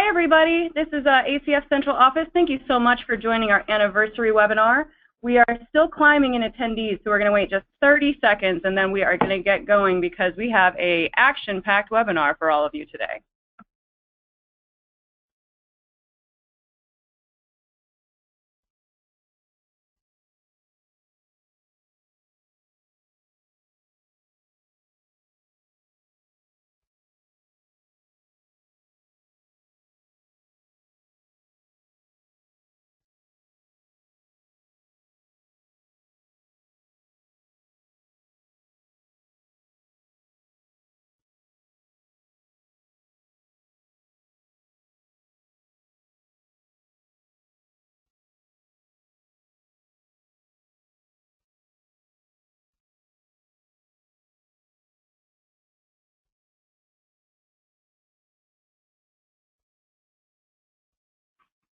Hi everybody, this is ACF Central Office. Thank you so much for joining our anniversary webinar. We are still climbing in attendees, so we're going to wait just 30 seconds and then we are going to get going because we have an action-packed webinar for all of you today.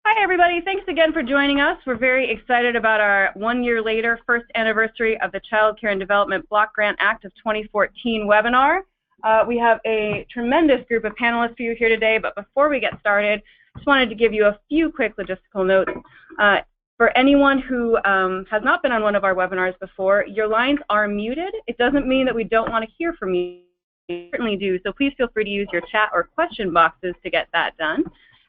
Hi everybody, thanks again for joining us. We're very excited about our 1 year later first anniversary of the Child Care and Development Block Grant Act of 2014 webinar. We have a tremendous group of panelists for you here today, but before we get started, just wanted to give you a few quick logistical notes. For anyone who has not been on one of our webinars before, your lines are muted. It doesn't mean that we don't want to hear from you. We certainly do, so please feel free to use your chat or question boxes to get that done.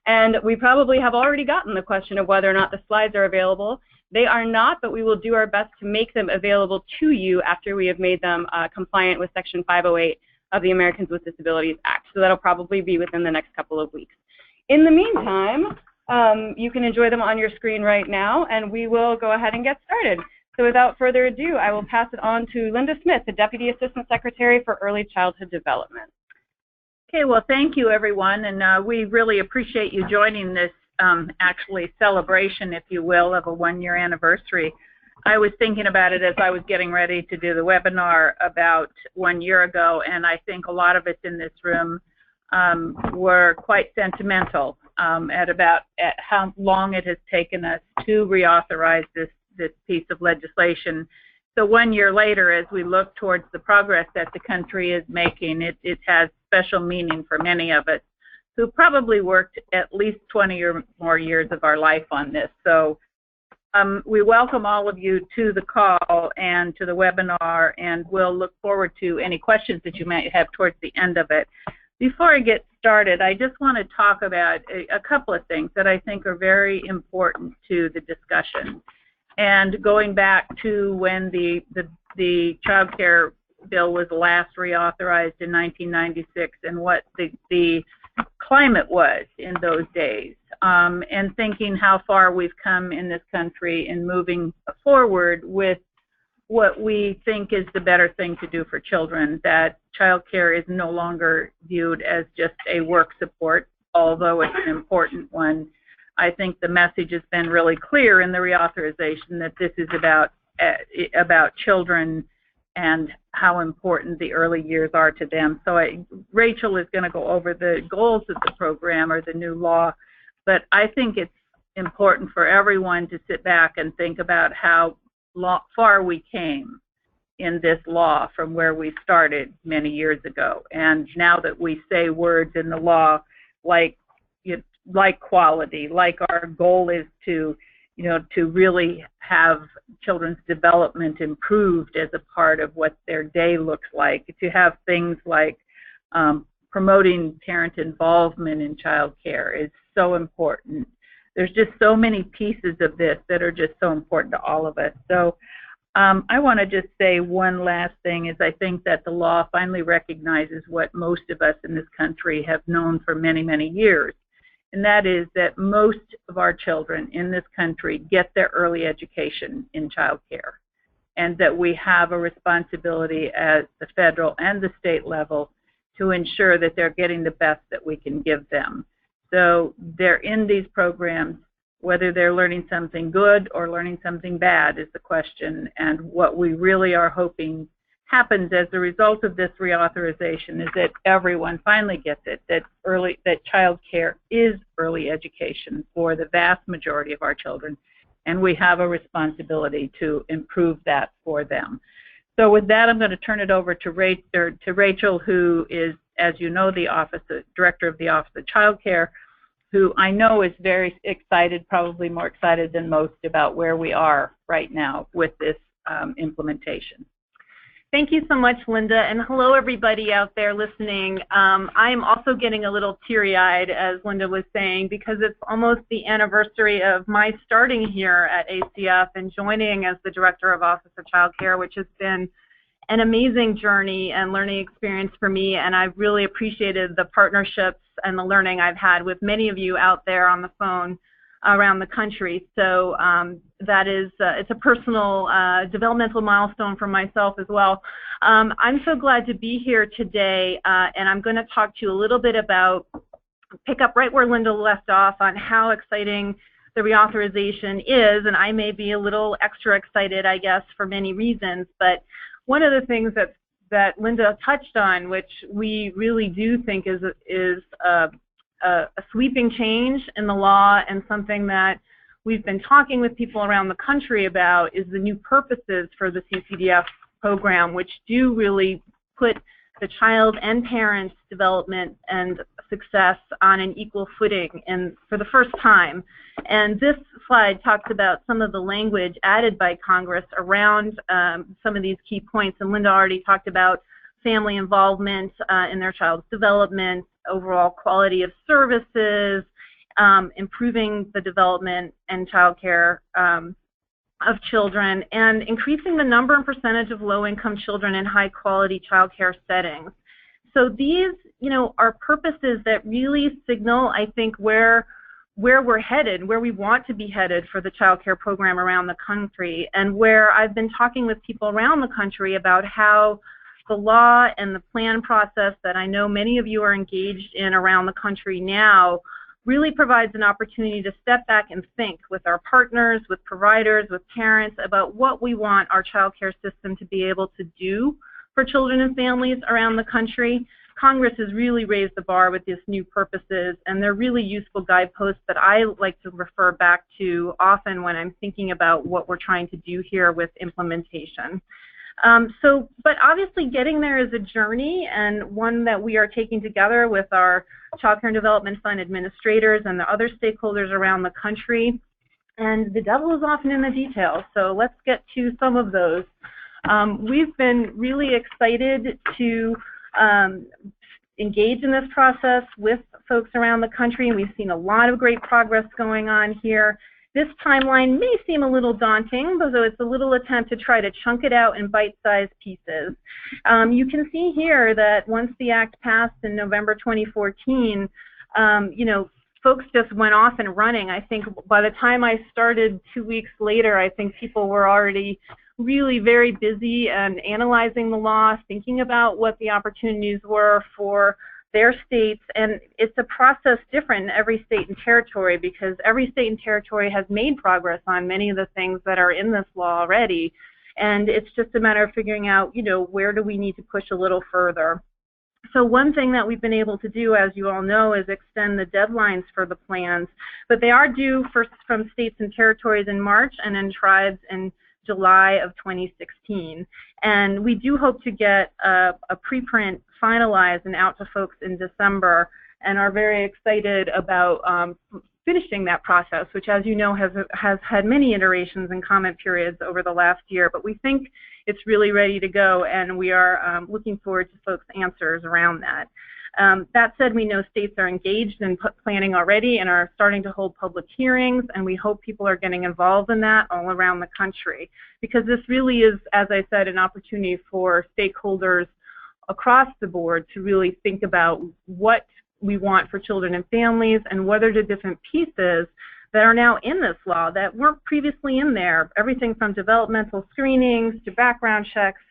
And we probably have already gotten the question of whether or not the slides are available. They are not, but we will do our best to make them available to you after we have made them compliant with Section 508 of the Americans with Disabilities Act. So that'll probably be within the next couple of weeks. In the meantime, you can enjoy them on your screen right now, and we will go ahead and get started. So without further ado, I will pass it on to Linda Smith, the Deputy Assistant Secretary for Early Childhood Development. Okay, well, thank you, everyone, and we really appreciate you joining this actually celebration, if you will, of a 1 year anniversary. I was thinking about it as I was getting ready to do the webinar about 1 year ago, and I think a lot of us in this room were quite sentimental at how long it has taken us to reauthorize this piece of legislation. So 1 year later, as we look towards the progress that the country is making, it has special meaning for many of us who probably worked at least 20 or more years of our life on this. So we welcome all of you to the call and to the webinar, and we'll look forward to any questions that you might have towards the end of it. Before I get started, I just want to talk about a couple of things that I think are very important to the discussion. And going back to when the child care bill was last reauthorized in 1996 and what the climate was in those days, and thinking how far we've come in this country in moving forward with what we think is the better thing to do for children, that child care is no longer viewed as just a work support, although it's an important one. I think the message has been really clear in the reauthorization that this is about children and how important the early years are to them. So Rachel is going to go over the goals of the program or the new law, but I think it's important for everyone to sit back and think about how far we came in this law from where we started many years ago. And now that we say words in the law like quality, like our goal is to really have children's development improved as a part of what their day looks like, to have things like promoting parent involvement in child care is so important. There's just so many pieces of this that are just so important to all of us. So I want to just say one last thing is I think that the law finally recognizes what most of us in this country have known for many, many years. And that is that most of our children in this country get their early education in child care, and that we have a responsibility at the federal and the state level to ensure that they're getting the best that we can give them. So they're in these programs, whether they're learning something good or learning something bad is the question, and what we really are hoping happens as a result of this reauthorization is that everyone finally gets it, that child care is early education for the vast majority of our children, and we have a responsibility to improve that for them. So with that, I'm going to turn it over to Rachel, who is, as you know, the Director of the Office of Child Care, who I know is very excited, probably more excited than most, about where we are right now with this implementation. Thank you so much, Linda, and hello everybody out there listening. I'm also getting a little teary-eyed, as Linda was saying, because it's almost the anniversary of my starting here at ACF and joining as the Director of Office of Child Care, which has been an amazing journey and learning experience for me, and I've really appreciated the partnerships and the learning I've had with many of you out there on the phone around the country. So that is, it's a personal developmental milestone for myself as well. I'm so glad to be here today, and I'm going to talk to you a little bit about, pick up right where Linda left off on how exciting the reauthorization is, and I may be a little extra excited, I guess, for many reasons, but one of the things that Linda touched on, which we really do think is a sweeping change in the law and something that we've been talking with people around the country about, is the new purposes for the CCDF program, which do really put the child and parents' development and success on an equal footing and for the first time. And this slide talks about some of the language added by Congress around some of these key points, and Linda already talked about family involvement in their child's development, overall quality of services, improving the development and child care of children, and increasing the number and percentage of low-income children in high-quality child care settings. So these, are purposes that really signal, I think, where we're headed, where we want to be headed for the child care program around the country, and where I've been talking with people around the country about how the law and the plan process that I know many of you are engaged in around the country now really provides an opportunity to step back and think with our partners, with providers, with parents about what we want our child care system to be able to do for children and families around the country. Congress has really raised the bar with these new purposes, and they're really useful guideposts that I like to refer back to often when I'm thinking about what we're trying to do here with implementation. But obviously getting there is a journey, and one that we are taking together with our Child Care and Development Fund administrators and the other stakeholders around the country. And the devil is often in the details, so let's get to some of those. We've been really excited to engage in this process with folks around the country, and we've seen a lot of great progress going on here. This timeline may seem a little daunting, although it's a little attempt to try to chunk it out in bite-sized pieces. You can see here that once the Act passed in November 2014, folks just went off and running. I think by the time I started 2 weeks later, I think people were already really very busy and analyzing the law, thinking about what the opportunities were for their states, and it's a process different in every state and territory because every state and territory has made progress on many of the things that are in this law already, and it's just a matter of figuring out, where do we need to push a little further. So one thing that we've been able to do, as you all know, is extend the deadlines for the plans, but they are due from states and territories in March and in tribes in July of 2016. And we do hope to get a preprint finalized and out to folks in December, and are very excited about finishing that process, which, as you know, has had many iterations and comment periods over the last year, but we think it's really ready to go, and we are looking forward to folks' answers around that. That said, we know states are engaged in planning already and are starting to hold public hearings, and we hope people are getting involved in that all around the country, because this really is, as I said, an opportunity for stakeholders across the board to really think about what we want for children and families and what are the different pieces that are now in this law that weren't previously in there, everything from developmental screenings to background checks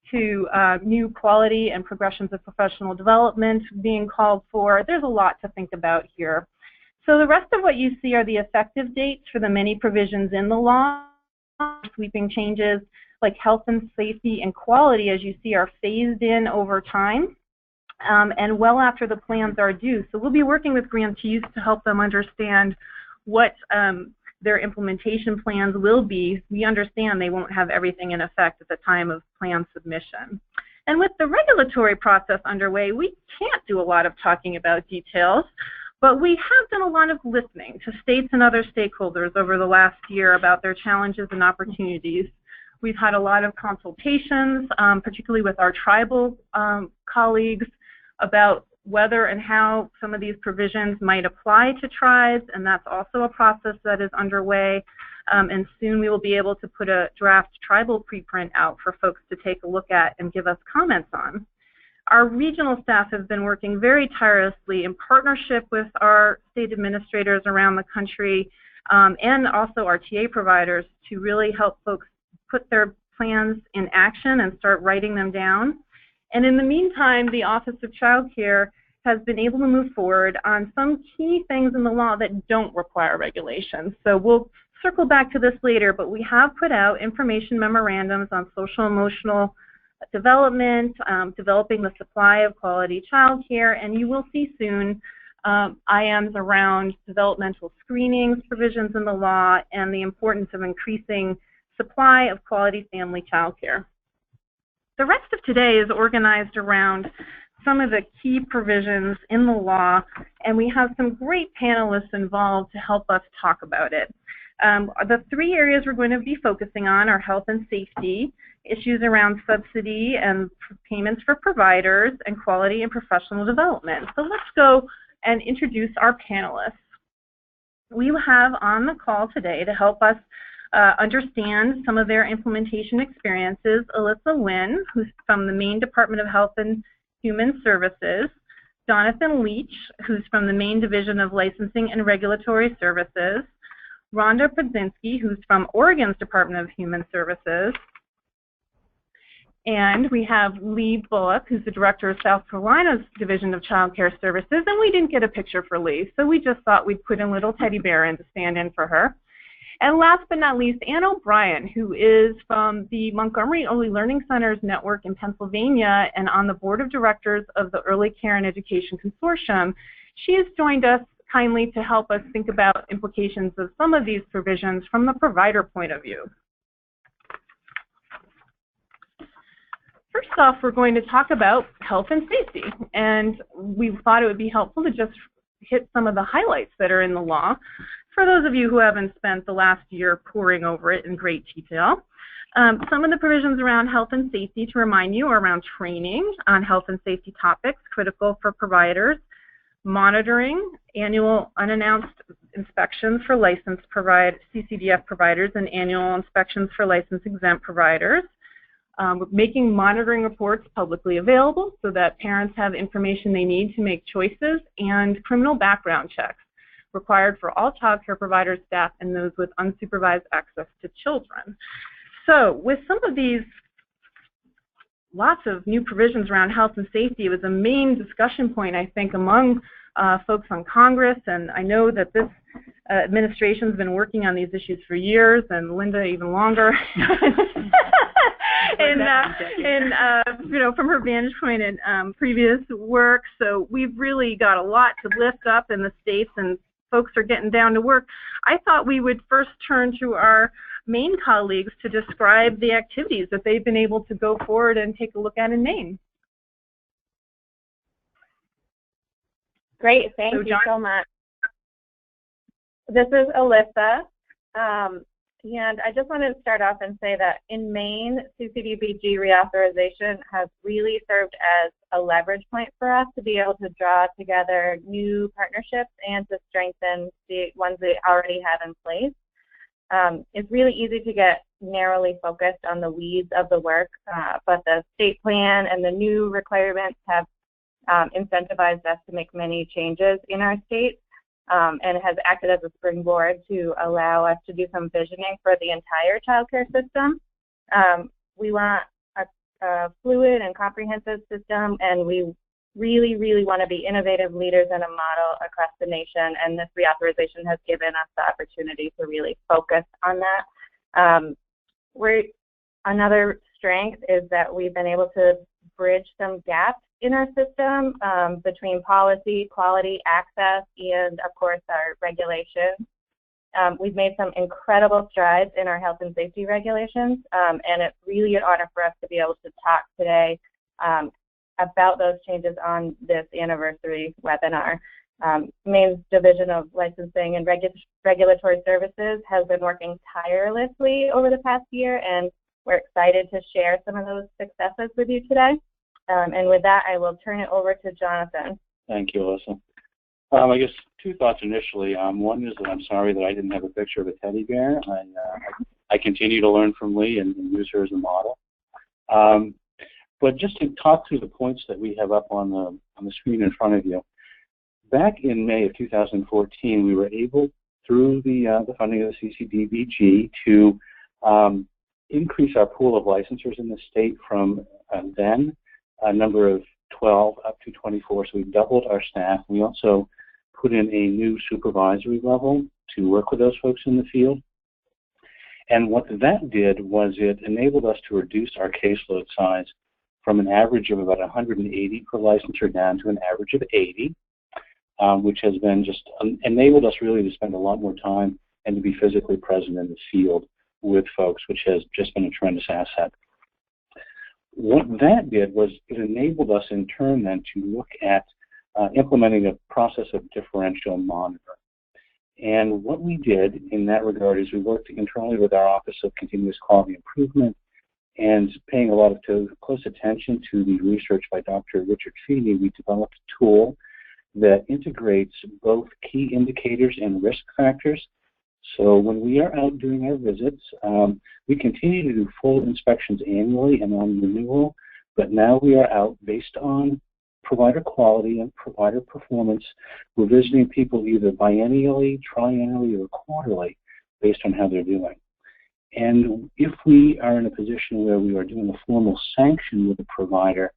to new quality and progressions of professional development being called for. There's a lot to think about here. So the rest of what you see are the effective dates for the many provisions in the law. Sweeping changes like health and safety and quality, as you see, are phased in over time and well after the plans are due. So we'll be working with grantees to help them understand what their implementation plans will be. We understand they won't have everything in effect at the time of plan submission. And with the regulatory process underway, we can't do a lot of talking about details. But we have done a lot of listening to states and other stakeholders over the last year about their challenges and opportunities. We've had a lot of consultations, particularly with our tribal colleagues, about whether and how some of these provisions might apply to tribes, and that's also a process that is underway. And soon we will be able to put a draft tribal preprint out for folks to take a look at and give us comments on. Our regional staff have been working very tirelessly in partnership with our state administrators around the country and also our TA providers to really help folks put their plans in action and start writing them down. And in the meantime, the Office of Child Care has been able to move forward on some key things in the law that don't require regulations. So we'll circle back to this later, but we have put out information memorandums on social emotional development, developing the supply of quality child care, and you will see soon IMs around developmental screenings, provisions in the law, and the importance of increasing supply of quality family child care. The rest of today is organized around some of the key provisions in the law, and we have some great panelists involved to help us talk about it. The three areas we're going to be focusing on are health and safety, issues around subsidy and payments for providers, and quality and professional development. So let's go and introduce our panelists. We have on the call today to help us understand some of their implementation experiences, Alyssa Wynn, who's from the Maine Department of Health and Human Services, Jonathan Leach, who's from the Maine Division of Licensing and Regulatory Services, Rhonda Podzinski, who's from Oregon's Department of Human Services, and we have Lee Bullock, who's the Director of South Carolina's Division of Child Care Services, and we didn't get a picture for Lee, so we just thought we'd put a little teddy bear in to stand in for her. And last but not least, Ann O'Brien, who is from the Montgomery Early Learning Centers Network in Pennsylvania and on the Board of Directors of the Early Care and Education Consortium. She has joined us kindly to help us think about implications of some of these provisions from the provider point of view. First off, we're going to talk about health and safety, and we thought it would be helpful to just hit some of the highlights that are in the law for those of you who haven't spent the last year poring over it in great detail. Some of the provisions around health and safety, to remind you, are around training on health and safety topics critical for providers, monitoring, annual unannounced inspections for licensed CCDF providers, and annual inspections for licensed exempt providers, making monitoring reports publicly available so that parents have information they need to make choices, and criminal background checks required for all child care providers, staff, and those with unsupervised access to children. So with some of these lots of new provisions around health and safety, it was a main discussion point, I think, among folks on Congress, and I know that this administration's been working on these issues for years, and Linda even longer. You know, from her vantage point in previous work, so we've really got a lot to lift up in the states, and folks are getting down to work. I thought we would first turn to our Maine colleagues to describe the activities that they've been able to go forward and take a look at in Maine. Great, thank you so much. This is Alyssa, and I just wanted to start off and say that in Maine, CCDBG reauthorization has really served as a leverage point for us to be able to draw together new partnerships and to strengthen the ones we already have in place. It's really easy to get narrowly focused on the weeds of the work, but the state plan and the new requirements have incentivized us to make many changes in our state, and it has acted as a springboard to allow us to do some visioning for the entire child care system. We want a fluid and comprehensive system, and we really, really want to be innovative leaders and a model across the nation, and this reauthorization has given us the opportunity to really focus on that. Another strength is that we've been able to bridge some gaps in our system between policy, quality, access, and of course our regulations. We've made some incredible strides in our health and safety regulations, and it's really an honor for us to be able to talk today about those changes on this anniversary webinar. Maine's Division of Licensing and Regulatory Services has been working tirelessly over the past year, and we're excited to share some of those successes with you today. And with that, I will turn it over to Jonathan. Thank you, Alyssa. I guess two thoughts initially. One is that I'm sorry that I didn't have a picture of a teddy bear. I continue to learn from Lee and use her as a model. But just to talk through the points that we have up on the screen in front of you. Back in May of 2014, we were able, through the funding of the CCDBG, to increase our pool of licensors in the state from then a number of 12 up to 24. So we've doubled our staff. We also put in a new supervisory level to work with those folks in the field. And what that did was it enabled us to reduce our caseload size from an average of about 180 per licensor down to an average of 80. Which has been just enabled us really to spend a lot more time and to be physically present in the field with folks, which has just been a tremendous asset. What that did was it enabled us in turn then to look at implementing a process of differential monitor. And what we did in that regard is we worked internally with our Office of Continuous Quality Improvement and paying a lot of close attention to the research by Dr. Richard Feeney. We developed a tool that integrates both key indicators and risk factors. So when we are out doing our visits, we continue to do full inspections annually and on renewal, but now we are out based on provider quality and provider performance. We're visiting people either biennially, triennially, or quarterly based on how they're doing. And if we are in a position where we are doing a formal sanction with a provider,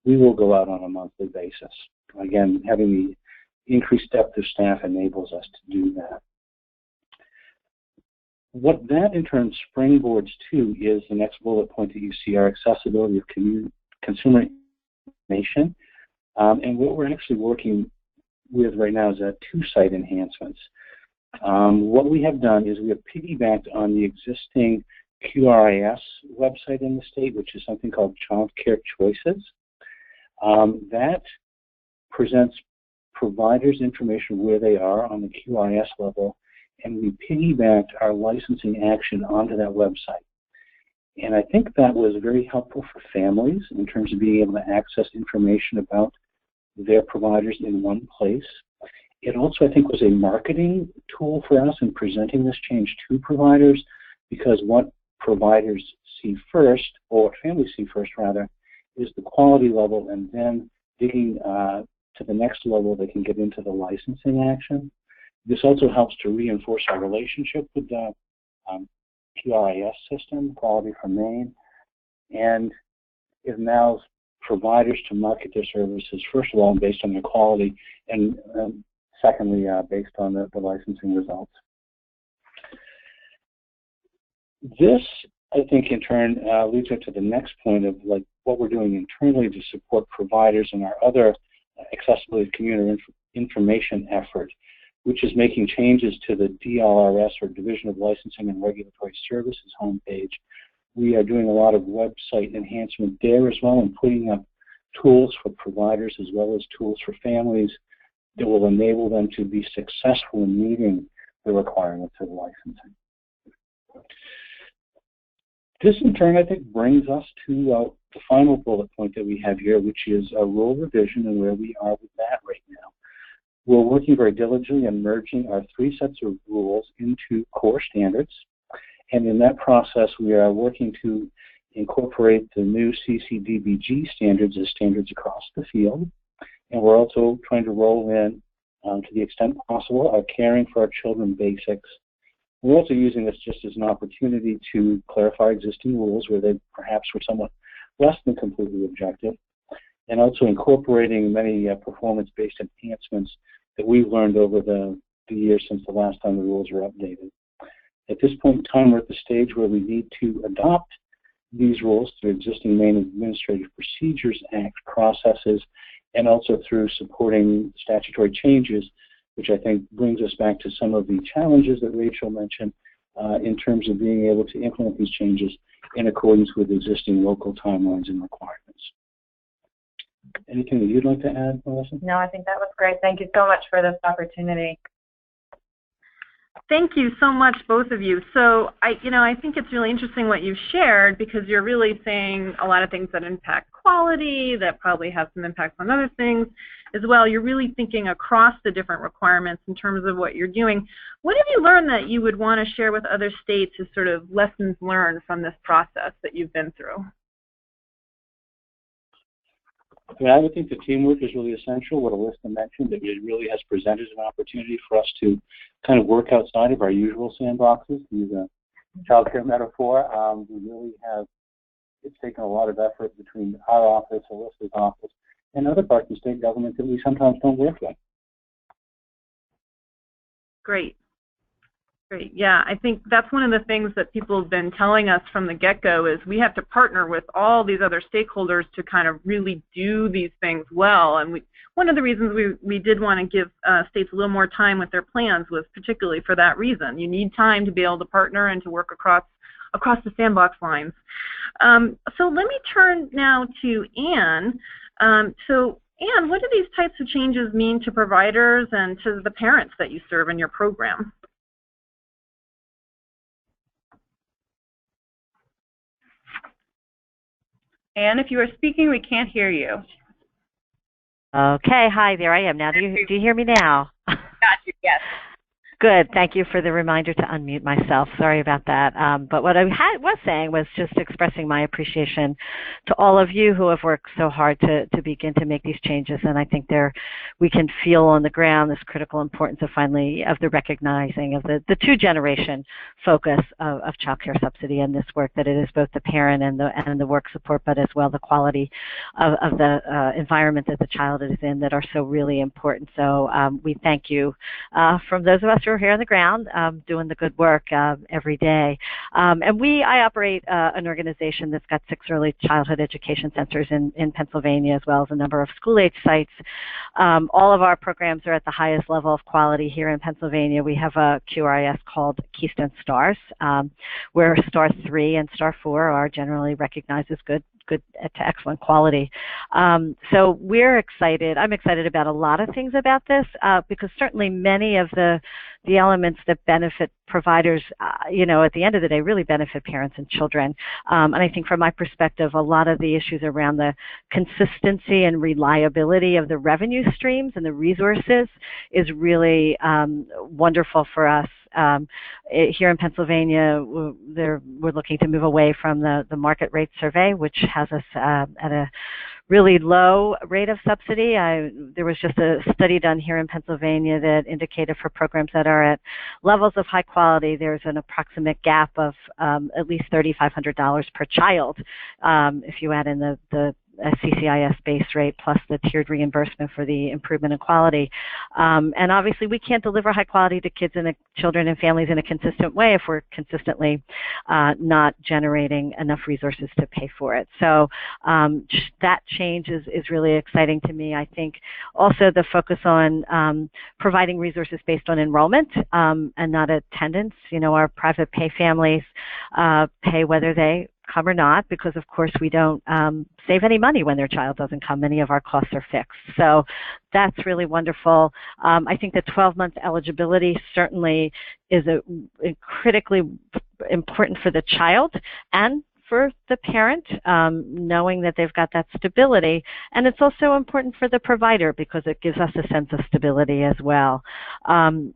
we will go out on a monthly basis. Again, having the increased depth of staff enables us to do that. What that in turn springboards to is the next bullet point that you see, our accessibility of consumer information. And what we're actually working with right now is two site enhancements. What we have done is we have piggybacked on the existing QRIS website in the state, which is something called Child Care Choices. That presents providers information where they are on the QRIS level, and we piggybacked our licensing action onto that website. And I think that was very helpful for families in terms of being able to access information about their providers in one place. It also, I think, was a marketing tool for us in presenting this change to providers, because what providers see first, or what families see first rather, is the quality level, and then digging to the next level, they can get into the licensing action. This also helps to reinforce our relationship with the QRIS system, Quality for Maine, and it allows providers to market their services, first of all, based on their quality, and secondly, based on the licensing results. This, I think, in turn, leads us to the next point of like what we're doing internally to support providers and our other accessibility of community information effort, which is making changes to the DLRS, or Division of Licensing and Regulatory Services homepage. We are doing a lot of website enhancement there as well, and putting up tools for providers as well as tools for families that will enable them to be successful in meeting the requirements of licensing. This, in turn, I think, brings us to the final bullet point that we have here, which is a rule revision and where we are with that right now. We're working very diligently on merging our 3 sets of rules into core standards. And in that process, we are working to incorporate the new CCDBG standards as standards across the field. And we're also trying to roll in, to the extent possible, our Caring for Our Children basics. We're also using this just as an opportunity to clarify existing rules where they perhaps were somewhat less than completely objective, and also incorporating many performance-based enhancements that we've learned over the years since the last time the rules were updated. At this point in time, we're at the stage where we need to adopt these rules through existing Maine Administrative Procedures Act processes, and also through supporting statutory changes, which I think brings us back to some of the challenges that Rachel mentioned in terms of being able to implement these changes in accordance with existing local timelines and requirements. Anything that you'd like to add, Melissa? No, I think that was great. Thank you so much for this opportunity. Thank you so much, both of you. So I think it's really interesting what you've shared, because you're really saying a lot of things that impact quality, that probably have some impacts on other things as well. You're really thinking across the different requirements in terms of what you're doing. What have you learned that you would want to share with other states as sort of lessons learned from this process that you've been through? I would think the teamwork is really essential. What Alyssa mentioned, that it really has presented an opportunity for us to kind of work outside of our usual sandboxes, to use a child care metaphor. We really have, it's taken a lot of effort between our office, Alyssa's office, and other parts of state government that we sometimes don't work with. Great. Great. Yeah, I think that's one of the things that people have been telling us from the get-go is we have to partner with all these other stakeholders to kind of really do these things well. And one of the reasons we did want to give states a little more time with their plans was particularly for that reason. You need time to be able to partner and to work across the sandbox lines. So let me turn now to Anne. So Anne, what do these types of changes mean to providers and to the parents that you serve in your program? Anne, if you are speaking, we can't hear you. Okay, hi, there I am now. Do you hear me now? Got you, yes. Good. Thank you for the reminder to unmute myself. Sorry about that. But what I was saying was just expressing my appreciation to all of you who have worked so hard to begin to make these changes. And I think we can feel on the ground this critical importance of the recognizing of the two-generation focus of child care subsidy and this work, that it is both the parent and the work support, but as well the quality of the environment that the child is in that are so really important. So we thank you from those of us who are here on the ground doing the good work every day. And I operate an organization that's got 6 early childhood education centers in Pennsylvania, as well as a number of school-age sites. All of our programs are at the highest level of quality here in Pennsylvania. We have a QRIS called Keystone Stars, where Star 3 and Star 4 are generally recognized as good to excellent quality. So we're excited. I'm excited about a lot of things about this because certainly many of the elements that benefit providers, at the end of the day, really benefit parents and children. And I think from my perspective, a lot of the issues around the consistency and reliability of the revenue streams and the resources is really wonderful for us. Here in Pennsylvania, we're looking to move away from the market rate survey, which has us at a really low rate of subsidy. There was just a study done here in Pennsylvania that indicated for programs that are at levels of high quality, there's an approximate gap of at least $3,500 per child if you add in the CCIS base rate plus the tiered reimbursement for the improvement in quality. And obviously we can't deliver high quality to kids and children and families in a consistent way if we're consistently not generating enough resources to pay for it. So that change is really exciting to me. I think also the focus on providing resources based on enrollment and not attendance. Our private pay families pay whether they come or not, because of course we don't save any money when their child doesn't come. Many of our costs are fixed. So that's really wonderful. I think the 12-month eligibility certainly is critically important for the child and for the parent, knowing that they've got that stability. And it's also important for the provider because it gives us a sense of stability as well.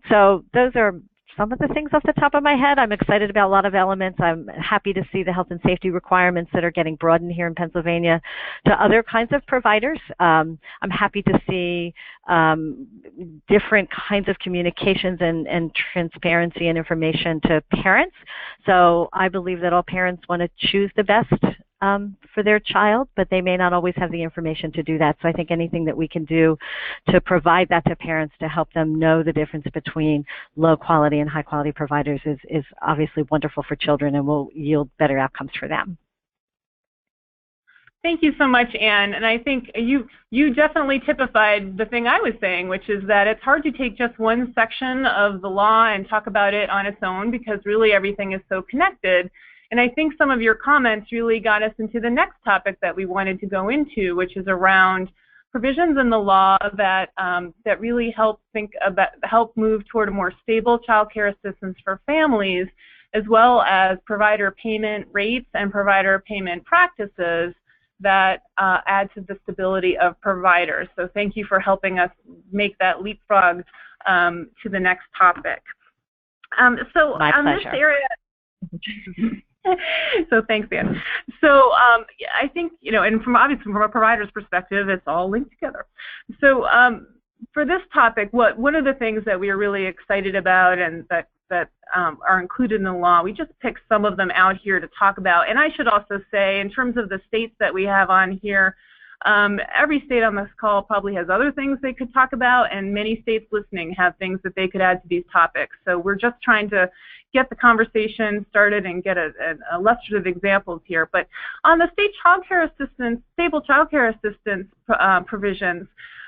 So those are some of the things off the top of my head. I'm excited about a lot of elements. I'm happy to see the health and safety requirements that are getting broadened here in Pennsylvania to other kinds of providers. I'm happy to see different kinds of communications and transparency and information to parents. So I believe that all parents want to choose the best for their child, but they may not always have the information to do that. So I think anything that we can do to provide that to parents to help them know the difference between low quality and high quality providers is obviously wonderful for children and will yield better outcomes for them. Thank you so much, Anne. And I think you definitely typified the thing I was saying, which is that it's hard to take just one section of the law and talk about it on its own because really everything is so connected. And I think some of your comments really got us into the next topic that we wanted to go into, which is around provisions in the law that that really help move toward a more stable child care assistance for families, as well as provider payment rates and provider payment practices that add to the stability of providers. So thank you for helping us make that leapfrog to the next topic. So on this area, so thanks, Anne. So I think, you know, and obviously from a provider's perspective, it's all linked together. So for this topic, one of the things that we are really excited about and that are included in the law, we just picked some of them out here to talk about. And I should also say, in terms of the states that we have on here, every state on this call probably has other things they could talk about, and many states listening have things that they could add to these topics. So we're just trying to get the conversation started and get illustrative examples here. But on the state child care assistance, stable child care assistance provisions,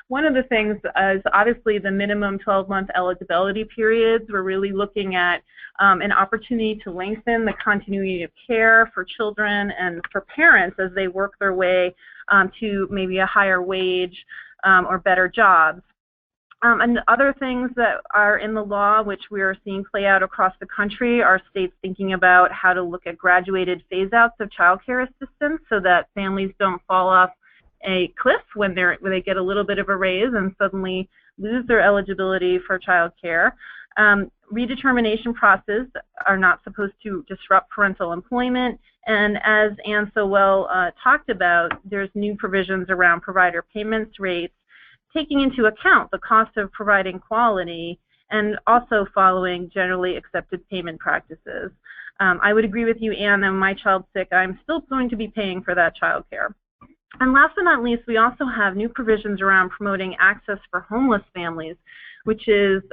one of the things is obviously the minimum 12-month eligibility periods. We're really looking at an opportunity to lengthen the continuity of care for children and for parents as they work their way to maybe a higher wage or better jobs. And other things that are in the law, which we are seeing play out across the country, are states thinking about how to look at graduated phase-outs of child care assistance so that families don't fall off a cliff when they get a little bit of a raise and suddenly lose their eligibility for child care. Redetermination processes are not supposed to disrupt parental employment, and as Anne so well talked about, there's new provisions around provider payments rates, taking into account the cost of providing quality and also following generally accepted payment practices. I would agree with you, Anne, that when my child's sick, I'm still going to be paying for that child care. And last but not least, we also have new provisions around promoting access for homeless families, which is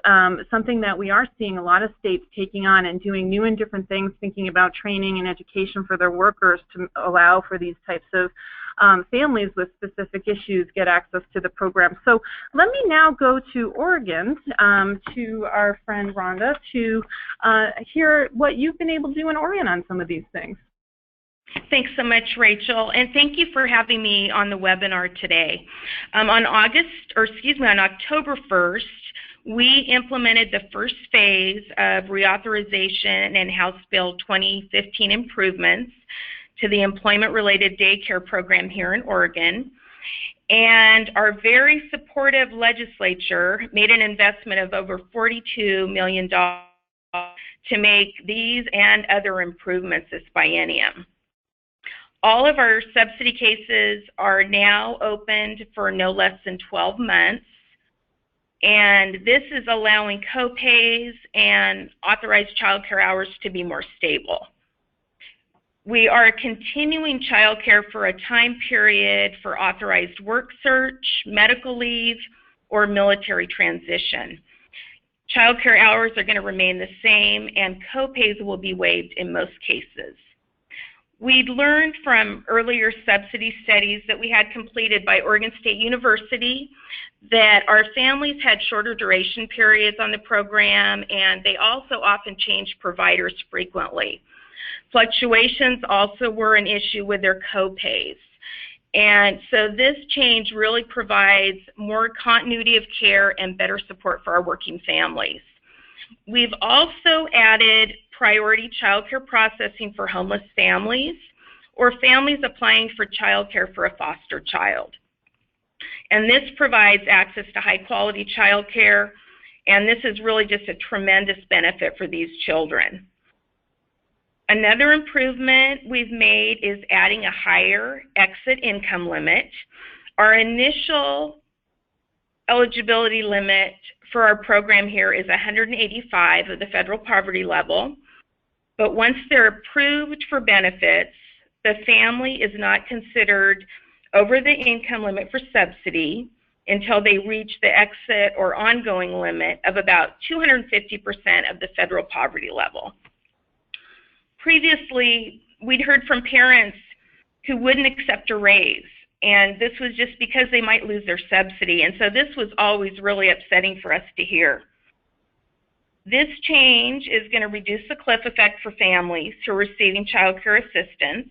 something that we are seeing a lot of states taking on and doing new and different things, thinking about training and education for their workers to allow for these types of families with specific issues get access to the program. So let me now go to Oregon, to our friend Rhonda, to hear what you've been able to do in Oregon on some of these things. Thanks so much, Rachel, and thank you for having me on the webinar today. On October 1st, we implemented the first phase of reauthorization and House Bill 2015 improvements to the employment-related daycare program here in Oregon. And our very supportive legislature made an investment of over $42 million to make these and other improvements this biennium. All of our subsidy cases are now opened for no less than 12 months, and this is allowing co-pays and authorized child care hours to be more stable. We are continuing child care for a time period for authorized work search, medical leave, or military transition. Child care hours are going to remain the same, and co-pays will be waived in most cases. We'd learned from earlier subsidy studies that we had completed by Oregon State University that our families had shorter duration periods on the program, and they also often changed providers frequently. Fluctuations also were an issue with their co-pays. And so this change really provides more continuity of care and better support for our working families. We've also added priority child care processing for homeless families or families applying for child care for a foster child. And this provides access to high quality child care, and this is really just a tremendous benefit for these children. Another improvement we've made is adding a higher exit income limit. Our initial eligibility limit for our program here is 185 of the federal poverty level, but once they're approved for benefits, the family is not considered over the income limit for subsidy until they reach the exit or ongoing limit of about 250% of the federal poverty level. Previously, we'd heard from parents who wouldn't accept a raise, and this was just because they might lose their subsidy, and so this was always really upsetting for us to hear. This change is going to reduce the cliff effect for families who are receiving child care assistance.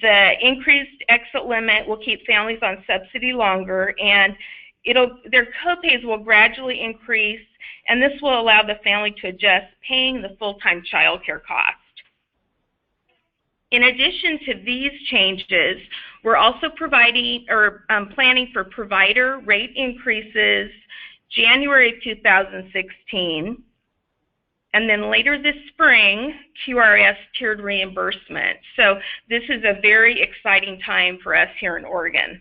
The increased exit limit will keep families on subsidy longer, and their copays will gradually increase, and this will allow the family to adjust paying the full-time child care cost. In addition to these changes, we're also planning for provider rate increases January 2016, and then later this spring, QRS tiered reimbursement. So this is a very exciting time for us here in Oregon.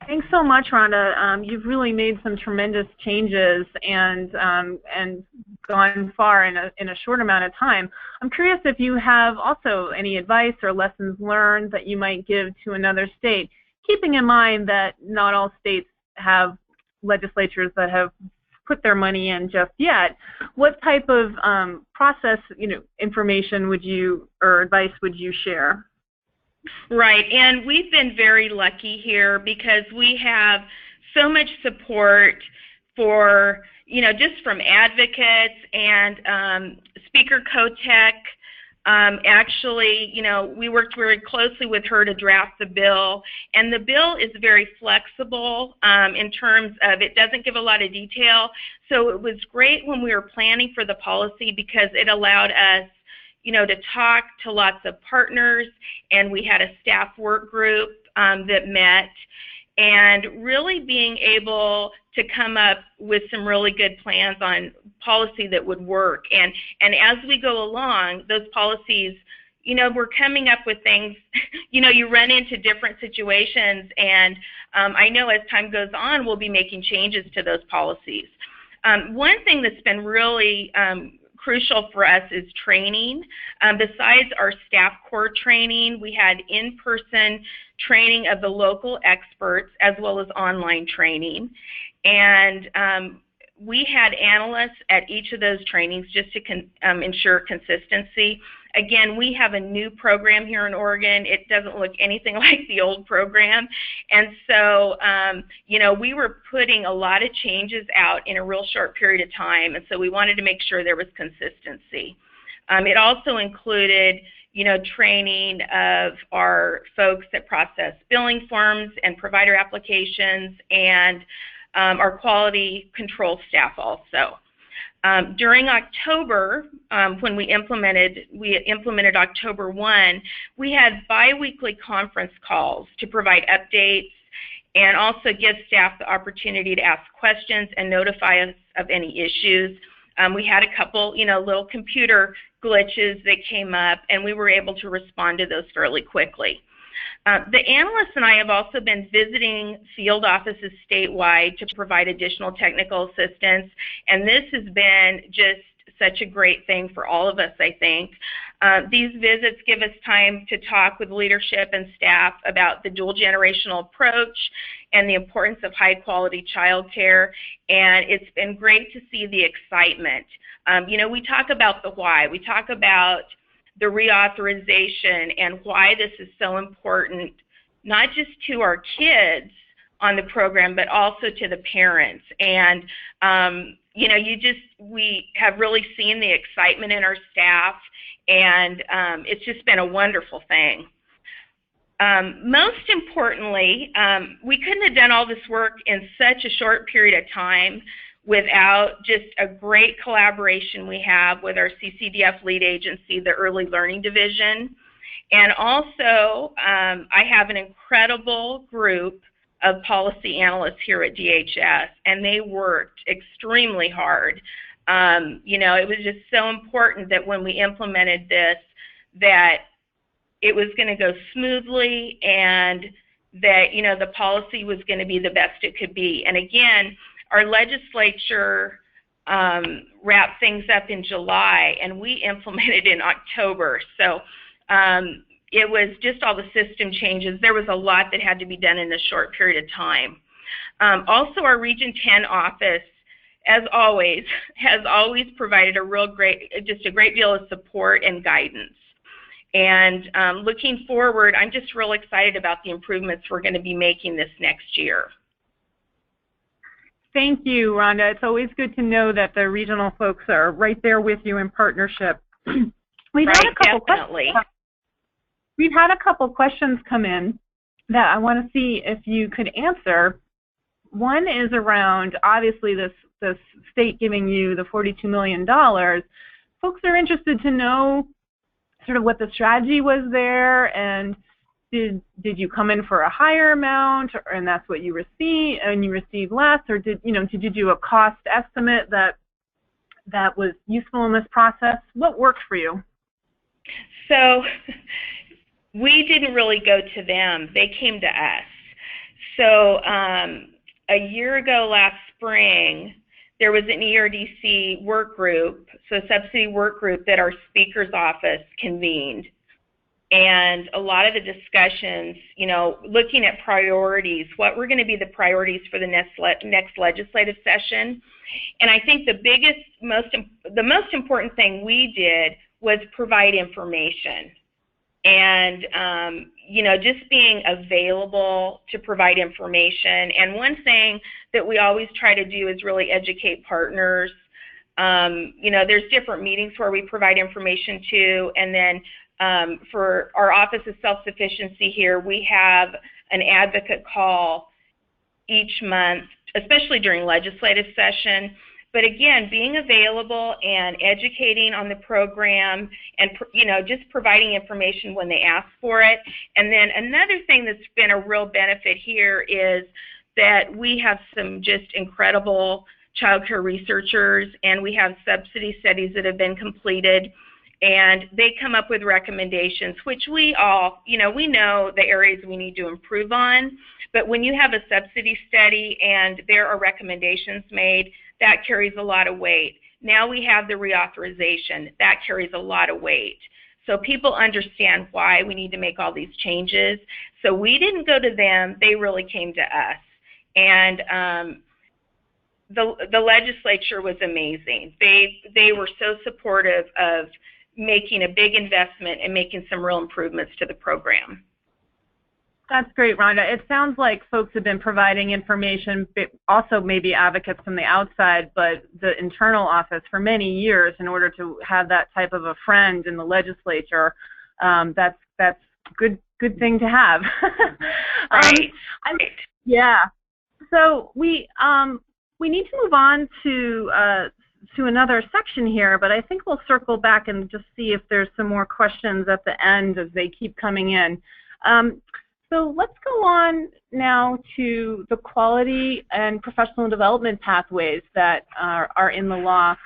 Thanks so much, Rhonda. You've really made some tremendous changes and gone far in a short amount of time. I'm curious if you have also any advice or lessons learned that you might give to another state, keeping in mind that not all states have legislatures that have put their money in just yet. What type of process, information would you or advice would you share? Right, and we've been very lucky here because we have so much support for, just from advocates and Speaker Kotek. Actually, we worked very closely with her to draft the bill, and the bill is very flexible in terms of it doesn't give a lot of detail. So it was great when we were planning for the policy because it allowed us to talk to lots of partners, and we had a staff work group that met, and really being able to come up with some really good plans on policy that would work. And as we go along, those policies, we're coming up with things, you run into different situations, and I know as time goes on, we'll be making changes to those policies. One thing that's been really crucial for us is training. Besides our staff core training, we had in-person training of the local experts as well as online training. And we had analysts at each of those trainings just to ensure consistency. Again, we have a new program here in Oregon. It doesn't look anything like the old program. And so, we were putting a lot of changes out in a real short period of time. And so we wanted to make sure there was consistency. It also included, training of our folks that process billing forms and provider applications, and our quality control staff also. During October, when we implemented October 1, we had bi-weekly conference calls to provide updates and also give staff the opportunity to ask questions and notify us of any issues. We had a couple, little computer glitches that came up, and we were able to respond to those fairly quickly. The analysts and I have also been visiting field offices statewide to provide additional technical assistance, and this has been just such a great thing for all of us, I think. These visits give us time to talk with leadership and staff about the dual generational approach and the importance of high quality child care, and it's been great to see the excitement. We talk about the why. We talk about the reauthorization and why this is so important, not just to our kids on the program, but also to the parents. And, we have really seen the excitement in our staff, and it's just been a wonderful thing. Most importantly, we couldn't have done all this work in such a short period of time without just a great collaboration we have with our CCDF lead agency, the Early Learning Division. And also, I have an incredible group of policy analysts here at DHS, and they worked extremely hard. It was just so important that when we implemented this, that it was going to go smoothly and that, the policy was going to be the best it could be. And again, our legislature wrapped things up in July, and we implemented in October. So it was just all the system changes. There was a lot that had to be done in a short period of time. Also, our Region 10 office, as always, has always provided a great deal of support and guidance. And looking forward, I'm just real excited about the improvements we're going to be making this next year. Thank you, Rhonda. It's always good to know that the regional folks are right there with you in partnership. We've had a couple definitely. We've had a couple questions come in that I want to see if you could answer. One is around, obviously, this state giving you the $42 million. Folks are interested to know sort of what the strategy was there, and did you come in for a higher amount, and that's what you received, and you received less, or did you do a cost estimate that was useful in this process? What worked for you? So we didn't really go to them. They came to us. So a year ago last spring, there was an ERDC work group, so a subsidy work group that our speaker's office convened. And a lot of the discussions, looking at priorities, what were going to be the priorities for the next legislative session. And I think the most important thing we did was provide information. And, just being available to provide information. And one thing that we always try to do is really educate partners. There's different meetings where we provide information to, and then for our Office of Self-Sufficiency here, we have an advocate call each month, especially during legislative session. But again, being available and educating on the program and, just providing information when they ask for it. And then another thing that's been a real benefit here is that we have some just incredible child care researchers, and we have subsidy studies that have been completed. And they come up with recommendations, which we all, we know the areas we need to improve on. But when you have a subsidy study and there are recommendations made, that carries a lot of weight. Now we have the reauthorization. That carries a lot of weight. So people understand why we need to make all these changes. So we didn't go to them. They really came to us. And the legislature was amazing. They were so supportive of making a big investment and making some real improvements to the program. That's great, Rhonda. It sounds like folks have been providing information, also maybe advocates from the outside, but the internal office for many years in order to have that type of a friend in the legislature. That's good thing to have. Right. Yeah. So we need to move on to another section here, but I think we'll circle back and just see if there's some more questions at the end as they keep coming in. So let's go on now to the quality and professional development pathways that are in the law.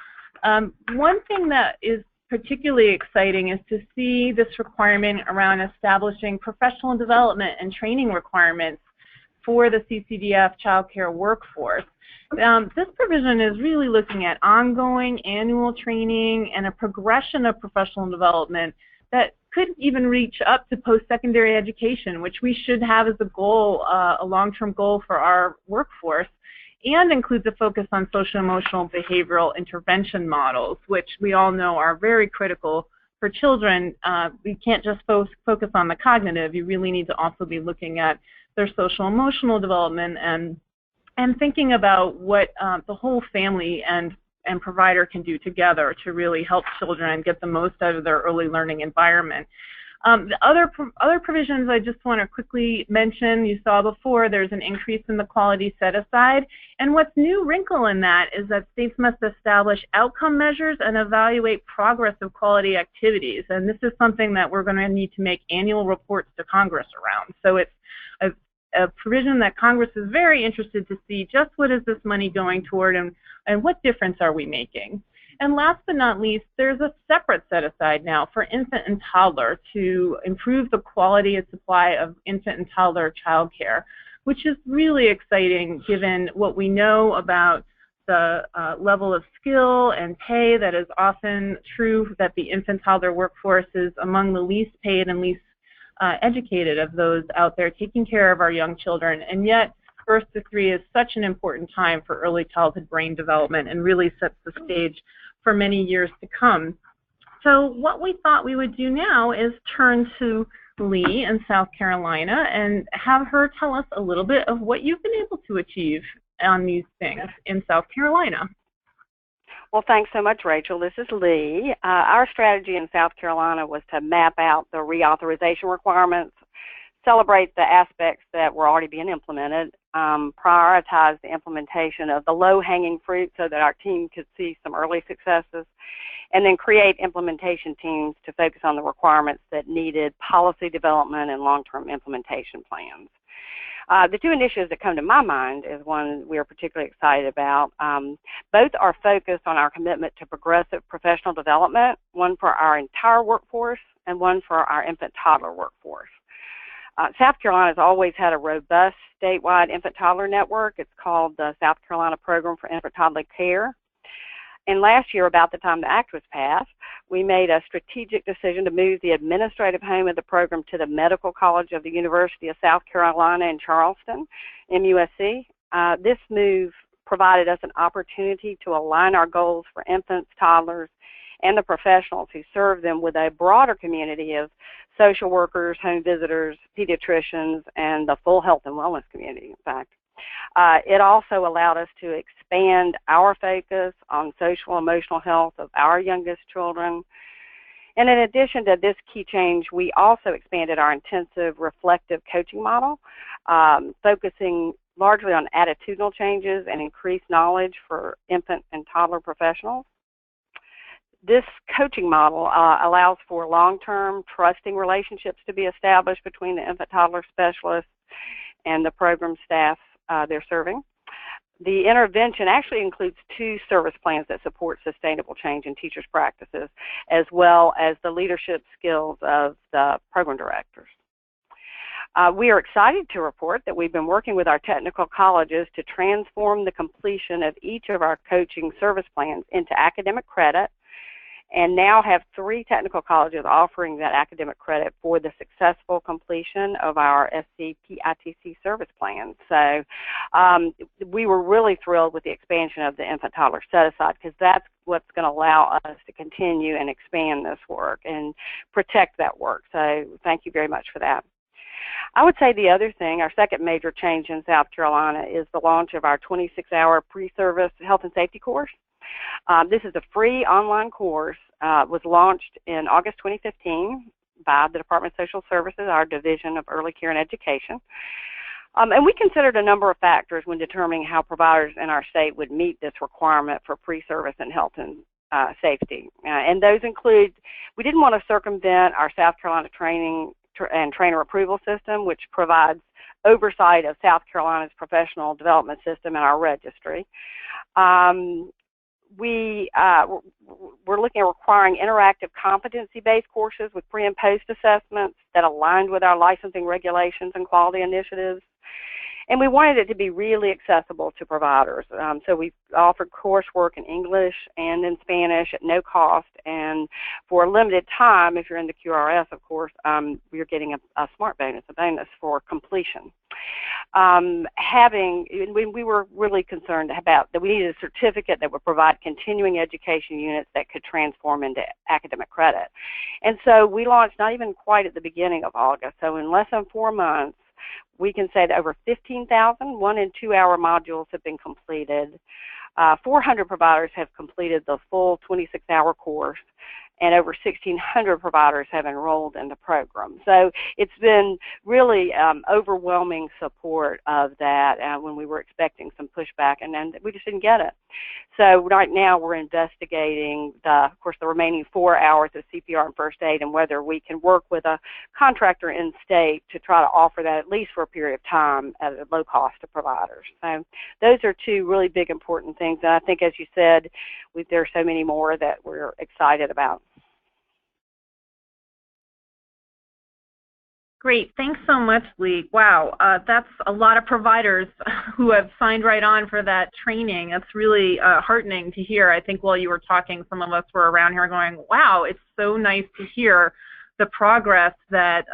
One thing that is particularly exciting is to see this requirement around establishing professional development and training requirements for the CCDF child care workforce. This provision is really looking at ongoing annual training and a progression of professional development that could even reach up to post-secondary education, which we should have as a goal, a long-term goal for our workforce, and includes a focus on social-emotional behavioral intervention models, which we all know are very critical for children. We can't just focus on the cognitive. You really need to also be looking at their social-emotional development and thinking about what the whole family and provider can do together to really help children get the most out of their early learning environment. The other provisions I just want to quickly mention, you saw before, there's an increase in the quality set-aside. And what's new wrinkle in that is that states must establish outcome measures and evaluate progress of quality activities. And this is something that we're going to need to make annual reports to Congress around. So it's a provision that Congress is very interested to see just what is this money going toward and what difference are we making. And last but not least, there's a separate set-aside now for infant and toddler to improve the quality and supply of infant and toddler child care, which is really exciting given what we know about the level of skill and pay that is often true that the infant toddler workforce is among the least paid and least educated of those out there taking care of our young children. And yet, birth to 3 is such an important time for early childhood brain development and really sets the stage for many years to come. So what we thought we would do now is turn to Lee in South Carolina and have her tell us a little bit of what you've been able to achieve on these things in South Carolina. Well, thanks so much, Rachel. This is Lee. Our strategy in South Carolina was to map out the reauthorization requirements, celebrate the aspects that were already being implemented, prioritize the implementation of the low-hanging fruit so that our team could see some early successes, and then create implementation teams to focus on the requirements that needed policy development and long-term implementation plans. The two initiatives that come to my mind is one we are particularly excited about. Both are focused on our commitment to progressive professional development, one for our entire workforce and one for our infant-toddler workforce. South Carolina has always had a robust statewide infant-toddler network. It's called the South Carolina Program for Infant-Toddler Care. And last year, about the time the Act was passed, we made a strategic decision to move the administrative home of the program to the Medical College of the University of South Carolina in Charleston, MUSC. This move provided us an opportunity to align our goals for infants, toddlers, and the professionals who serve them with a broader community of social workers, home visitors, pediatricians, and the full health and wellness community, in fact. It also allowed us to expand our focus on social and emotional health of our youngest children. And in addition to this key change, we also expanded our intensive reflective coaching model, focusing largely on attitudinal changes and increased knowledge for infant and toddler professionals. This coaching model allows for long-term trusting relationships to be established between the infant-toddler specialists and the program staff they're serving. The intervention actually includes 2 service plans that support sustainable change in teachers' practices, as well as the leadership skills of the program directors. We are excited to report that we've been working with our technical colleges to transform the completion of each of our coaching service plans into academic credit, and now have 3 technical colleges offering that academic credit for the successful completion of our SCPITC service plans. So we were really thrilled with the expansion of the infant-toddler set-aside, because that's what's going to allow us to continue and expand this work and protect that work. So thank you very much for that. I would say the other thing, our second major change in South Carolina, is the launch of our 26-hour pre-service health and safety course. This is a free online course, was launched in August 2015 by the Department of Social Services, our Division of Early Care and Education. And we considered a number of factors when determining how providers in our state would meet this requirement for pre-service and health and safety. And those include, we didn't want to circumvent our South Carolina training and trainer approval system, which provides oversight of South Carolina's professional development system and our registry. We're looking at requiring interactive competency-based courses with pre- and post-assessments that aligned with our licensing regulations and quality initiatives. And we wanted it to be really accessible to providers. So we offered coursework in English and in Spanish at no cost. And for a limited time, if you're in the QRS, of course, you're getting a smart bonus, a bonus for completion. We were really concerned about that we needed a certificate that would provide continuing education units that could transform into academic credit. And so we launched not even quite at the beginning of August. So in less than 4 months, we can say that over 15,000 1- and 2-hour modules have been completed. 400 providers have completed the full 26-hour course, and over 1,600 providers have enrolled in the program. So it's been really overwhelming support of that when we were expecting some pushback, and then we just didn't get it. So right now we're investigating, of course, the remaining 4 hours of CPR and first aid, and whether we can work with a contractor in state to try to offer that at least for a period of time at a low cost to providers. So those are 2 really big important things, and I think, as you said, there are so many more that we're excited about. Great. Thanks so much, Lee. Wow, that's a lot of providers who have signed right on for that training. That's really heartening to hear. I think while you were talking, some of us were around here going, wow, it's so nice to hear the progress that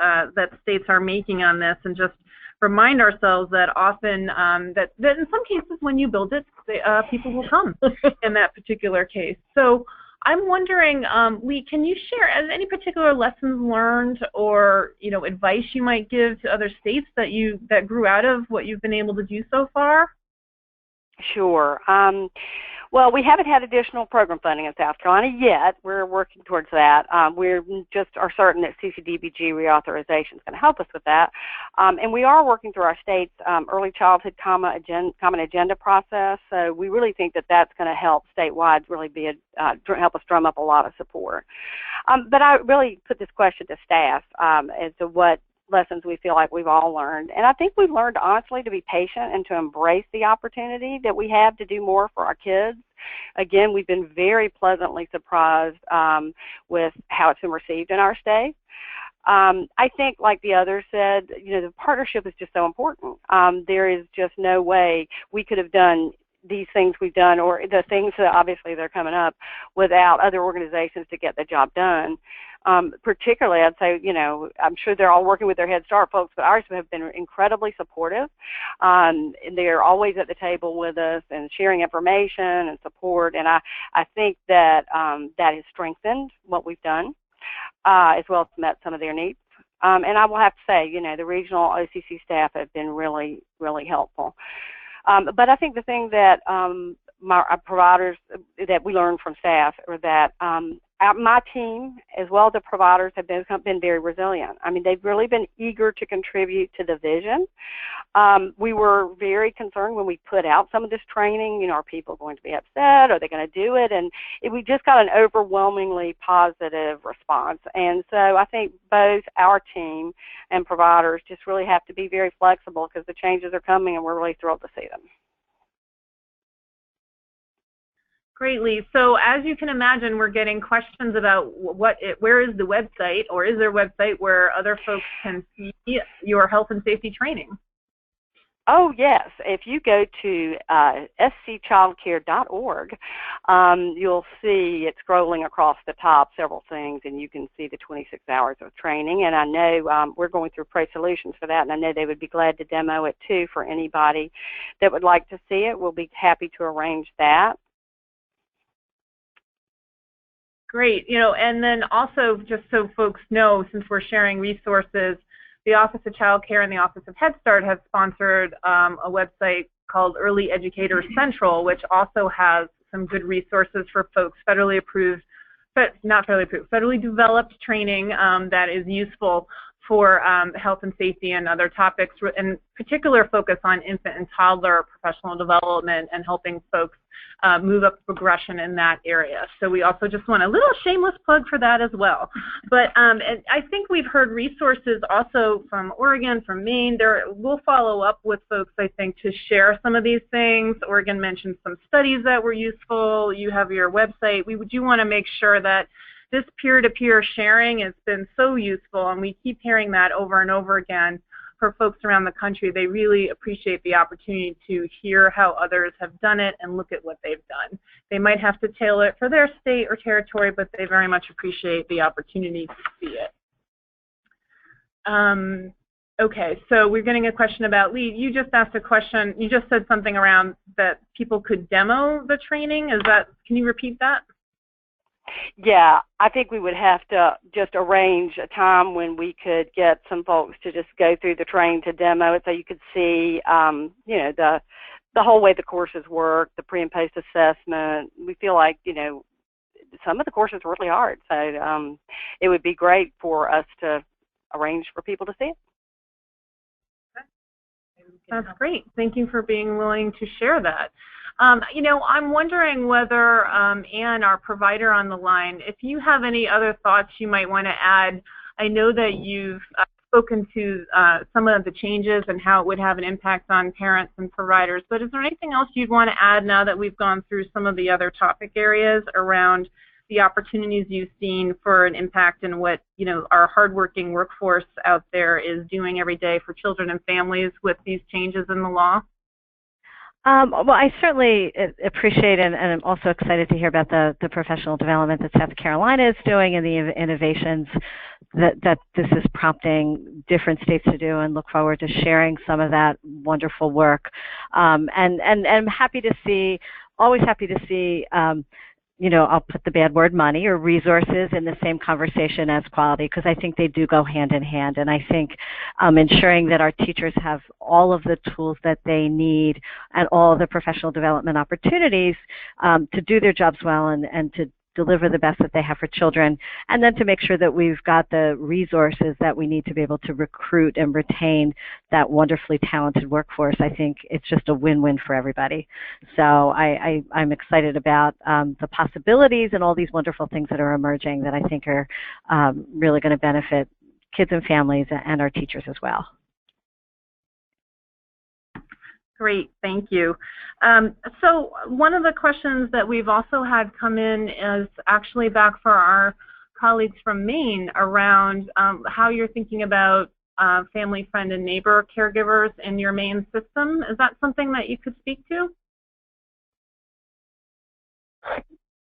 states are making on this, and just remind ourselves that often, that in some cases when you build it, people will come in that particular case. So I'm wondering, Lee, can you share any particular lessons learned or advice you might give to other states that grew out of what you've been able to do so far? Sure. Well, we haven't had additional program funding in South Carolina yet. We're working towards that. We're just are certain that CCDBG reauthorization is going to help us with that. And we are working through our state's early childhood common agenda process. So we really think that that's going to help statewide really be help us drum up a lot of support. But I really put this question to staff as to what lessons we feel like we've all learned. And I think we've learned, honestly, to be patient and to embrace the opportunity that we have to do more for our kids. Again, we've been very pleasantly surprised with how it's been received in our state. I think, like the others said, the partnership is just so important. There is just no way we could have done these things we've done, or the things that obviously they're coming up, without other organizations to get the job done. Particularly, I'd say, I'm sure they're all working with their Head Start folks, but ours have been incredibly supportive. And they're always at the table with us and sharing information and support. And I think that that has strengthened what we've done, as well as met some of their needs. And I will have to say, the regional OCC staff have been really, really helpful. But I think the thing that our providers, that we learned from staff, are that my team, as well as the providers, have been very resilient. I mean, they've really been eager to contribute to the vision. We were very concerned when we put out some of this training, are people going to be upset? Are they going to do it? And we just got an overwhelmingly positive response. And so I think both our team and providers just really have to be very flexible, because the changes are coming and we're really thrilled to see them. Greatly. So as you can imagine, we're getting questions about where is the website, or is there a website where other folks can see your health and safety training? Oh, yes. If you go to scchildcare.org, you'll see it scrolling across the top several things, and you can see the 26 hours of training. And I know we're going through Pro Solutions for that, and I know they would be glad to demo it, too, for anybody that would like to see it. We'll be happy to arrange that. Great. And then also, just so folks know, since we're sharing resources, the Office of Child Care and the Office of Head Start have sponsored a website called Early Educators Central, which also has some good resources for folks, federally developed training that is useful for health and safety and other topics, and particular focus on infant and toddler professional development and helping folks move up progression in that area. So we also just want a little shameless plug for that as well. But and I think we've heard resources also from Oregon, from Maine. We'll follow up with folks, I think, to share some of these things. Oregon mentioned some studies that were useful. You have your website. We do want to make sure that this peer-to-peer sharing has been so useful, and we keep hearing that over and over again for folks around the country. They really appreciate the opportunity to hear how others have done it and look at what they've done. They might have to tailor it for their state or territory, but they very much appreciate the opportunity to see it. Okay, so we're getting a question about, Lee, you just asked a question. You just said something around that people could demo the training. Can you repeat that? Yeah, I think we would have to just arrange a time when we could get some folks to just go through the training to demo it, so you could see, the whole way the courses work, the pre and post assessment. We feel like, some of the courses are really hard, so it would be great for us to arrange for people to see it. That's great. Thank you for being willing to share that. I'm wondering whether, Anne, our provider on the line, if you have any other thoughts you might want to add. I know that you've spoken to some of the changes and how it would have an impact on parents and providers, but is there anything else you'd want to add now that we've gone through some of the other topic areas around the opportunities you've seen for an impact in what, our hardworking workforce out there is doing every day for children and families with these changes in the law? Well, I certainly appreciate and I'm also excited to hear about the professional development that South Carolina is doing and the innovations that this is prompting different states to do, and look forward to sharing some of that wonderful work. And I'm happy to see, always happy to see I'll put the bad word money or resources in the same conversation as quality, because I think they do go hand in hand. And I think ensuring that our teachers have all of the tools that they need and all of the professional development opportunities to do their jobs well and to deliver the best that they have for children, and then to make sure that we've got the resources that we need to be able to recruit and retain that wonderfully talented workforce. I think it's just a win-win for everybody. So I'm excited about the possibilities and all these wonderful things that are emerging that I think are really going to benefit kids and families and our teachers as well. Great, thank you. So one of the questions that we've also had come in is actually back for our colleagues from Maine around how you're thinking about family, friend, and neighbor caregivers in your Maine system. Is that something that you could speak to?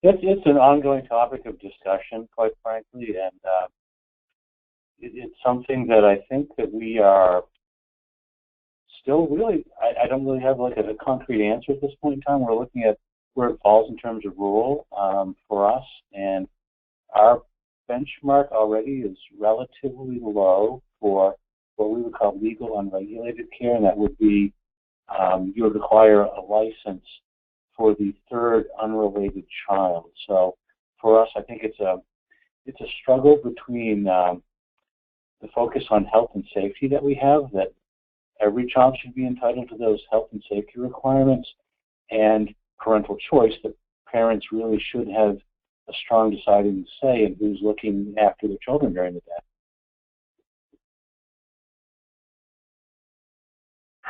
It's an ongoing topic of discussion, quite frankly, and it's something that I think that we are still really, I don't really have like a concrete answer at this point in time. We're looking at where it falls in terms of rule for us, and our benchmark already is relatively low for what we would call legal unregulated care, and that would be you would require a license for the third unrelated child. So for us, I think it's a struggle between the focus on health and safety that we have, that every child should be entitled to those health and safety requirements, and parental choice, that parents really should have a strong deciding say in who's looking after their children during the day.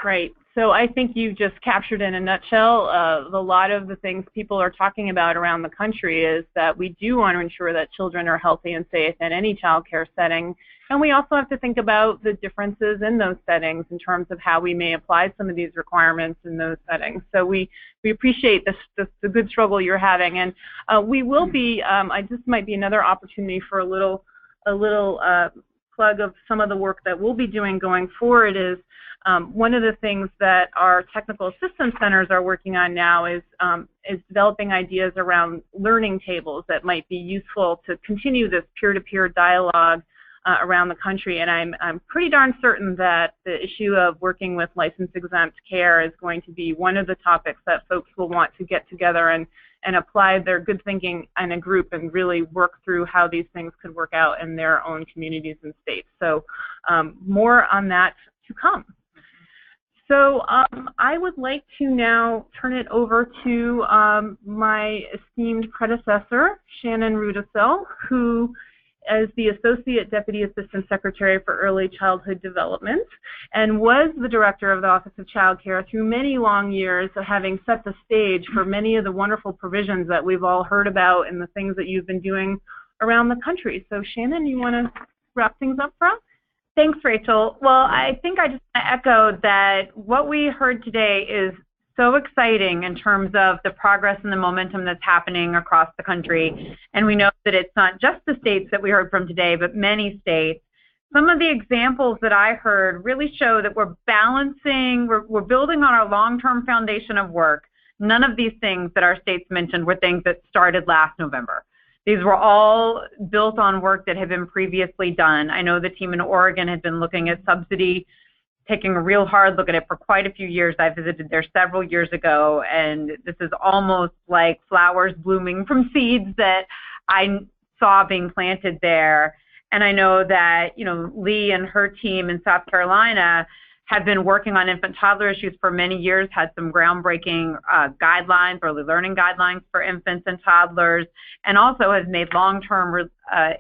Right. So I think you just captured in a nutshell a lot of the things people are talking about around the country, is that we do want to ensure that children are healthy and safe in any child care setting. And we also have to think about the differences in those settings in terms of how we may apply some of these requirements in those settings. So we appreciate the good struggle you're having. And we will be, this might be another opportunity for a little plug of some of the work that we'll be doing going forward. Is one of the things that our technical assistance centers are working on now is developing ideas around learning tables that might be useful to continue this peer-to-peer dialogue around the country. And I'm pretty darn certain that the issue of working with license-exempt care is going to be one of the topics that folks will want to get together and apply their good thinking in a group and really work through how these things could work out in their own communities and states. So more on that to come. So I would like to now turn it over to my esteemed predecessor, Shannon Rudisill, who is the Associate Deputy Assistant Secretary for Early Childhood Development and was the Director of the Office of Child Care through many long years of having set the stage for many of the wonderful provisions that we've all heard about and the things that you've been doing around the country. So Shannon, you want to wrap things up for us? Thanks, Rachel. Well, I think I just want to echo that what we heard today is so exciting in terms of the progress and the momentum that's happening across the country. And we know that it's not just the states that we heard from today, but many states. Some of the examples that I heard really show that we're balancing, we're building on our long-term foundation of work. None of these things that our states mentioned were things that started last November. These were all built on work that had been previously done. I know the team in Oregon had been looking at subsidy, taking a real hard look at it for quite a few years. I visited there several years ago, and this is almost like flowers blooming from seeds that I saw being planted there. And I know that, Lee and her team in South Carolina have been working on infant toddler issues for many years, had some groundbreaking guidelines, early learning guidelines for infants and toddlers, and also has made long-term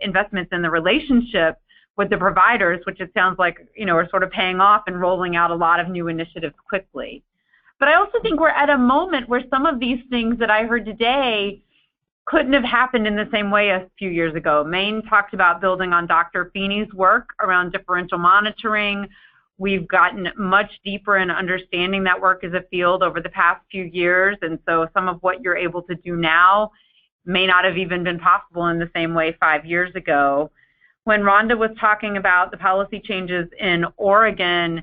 investments in the relationship with the providers, which it sounds like, are sort of paying off and rolling out a lot of new initiatives quickly. But I also think we're at a moment where some of these things that I heard today couldn't have happened in the same way a few years ago. Maine talked about building on Dr. Feeney's work around differential monitoring. We've gotten much deeper in understanding that work as a field over the past few years, and so some of what you're able to do now may not have even been possible in the same way 5 years ago. When Rhonda was talking about the policy changes in Oregon,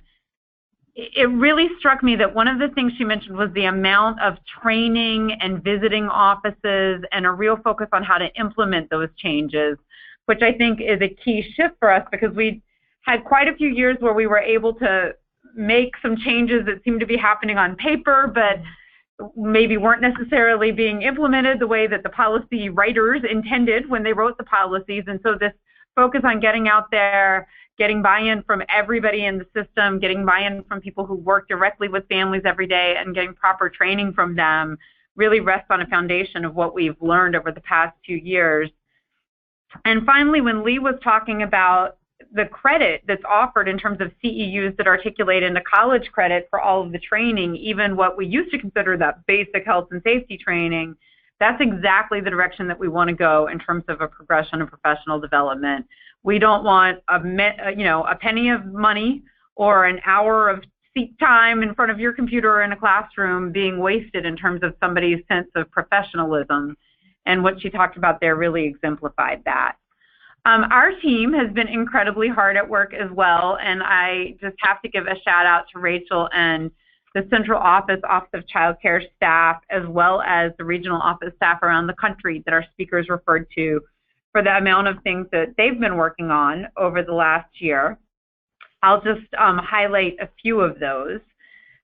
it really struck me that one of the things she mentioned was the amount of training and visiting offices and a real focus on how to implement those changes, which I think is a key shift for us, because we had quite a few years where we were able to make some changes that seemed to be happening on paper, but maybe weren't necessarily being implemented the way that the policy writers intended when they wrote the policies. And so this focus on getting out there, getting buy-in from everybody in the system, getting buy-in from people who work directly with families every day, and getting proper training from them really rests on a foundation of what we've learned over the past few years. And finally, when Lee was talking about the credit that's offered in terms of CEUs that articulate into college credit for all of the training, even what we used to consider that basic health and safety training, that's exactly the direction that we want to go in terms of a progression of professional development. We don't want a penny of money or an hour of seat time in front of your computer or in a classroom being wasted in terms of somebody's sense of professionalism. And what she talked about there really exemplified that. Our team has been incredibly hard at work as well, and I just have to give a shout out to Rachel and the Central Office of Child Care staff, as well as the regional office staff around the country that our speakers referred to, for the amount of things that they've been working on over the last year. I'll just highlight a few of those.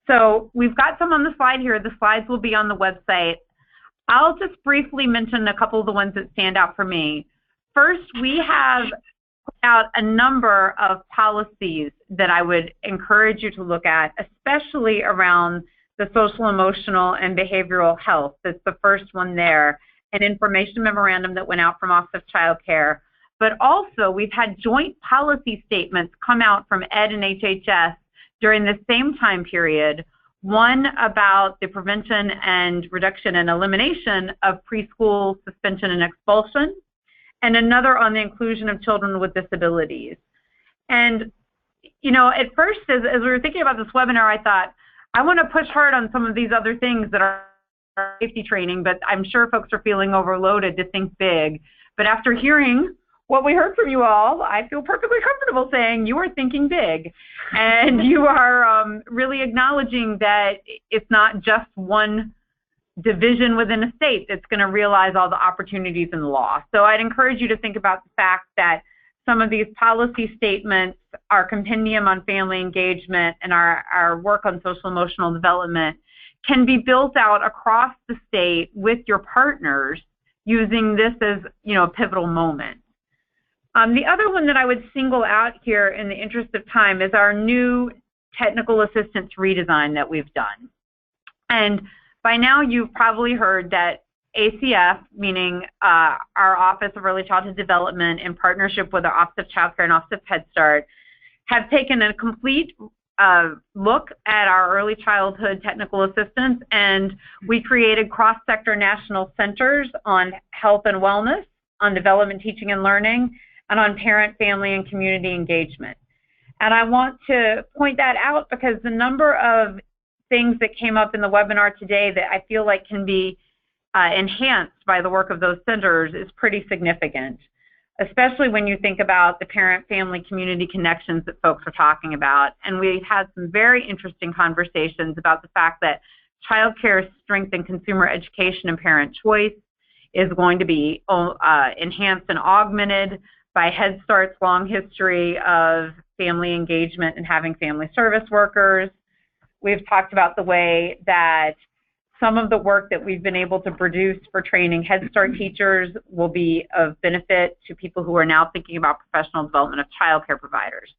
So we've got some on the slide here. The slides will be on the website. I'll just briefly mention a couple of the ones that stand out for me. First, we have put out a number of policies that I would encourage you to look at, especially around the social, emotional, and behavioral health. That's the first one there, an information memorandum that went out from Office of Child Care. But also, we've had joint policy statements come out from ED and HHS during the same time period, one about the prevention and reduction and elimination of preschool suspension and expulsion, and another on the inclusion of children with disabilities. And, at first, as we were thinking about this webinar, I thought, I want to push hard on some of these other things that are safety training, but I'm sure folks are feeling overloaded to think big. But after hearing what we heard from you all, I feel perfectly comfortable saying you are thinking big, and you are really acknowledging that it's not just one division within a state that's going to realize all the opportunities in the law. So I'd encourage you to think about the fact that some of these policy statements, our compendium on family engagement, and our work on social emotional development can be built out across the state with your partners using this as, a pivotal moment. The other one that I would single out here in the interest of time is our new technical assistance redesign that we've done. And by now, you've probably heard that ACF, meaning our Office of Early Childhood Development, in partnership with the Office of Child Care and Office of Head Start, have taken a complete look at our early childhood technical assistance, and we created cross-sector national centers on health and wellness, on development, teaching, and learning, and on parent, family, and community engagement. And I want to point that out because the number of things that came up in the webinar today that I feel like can be enhanced by the work of those centers is pretty significant, especially when you think about the parent, family, community connections that folks are talking about. And we had some very interesting conversations about the fact that child care strength and consumer education and parent choice is going to be enhanced and augmented by Head Start's long history of family engagement and having family service workers. We've talked about the way that some of the work that we've been able to produce for training Head Start teachers will be of benefit to people who are now thinking about professional development of child care providers.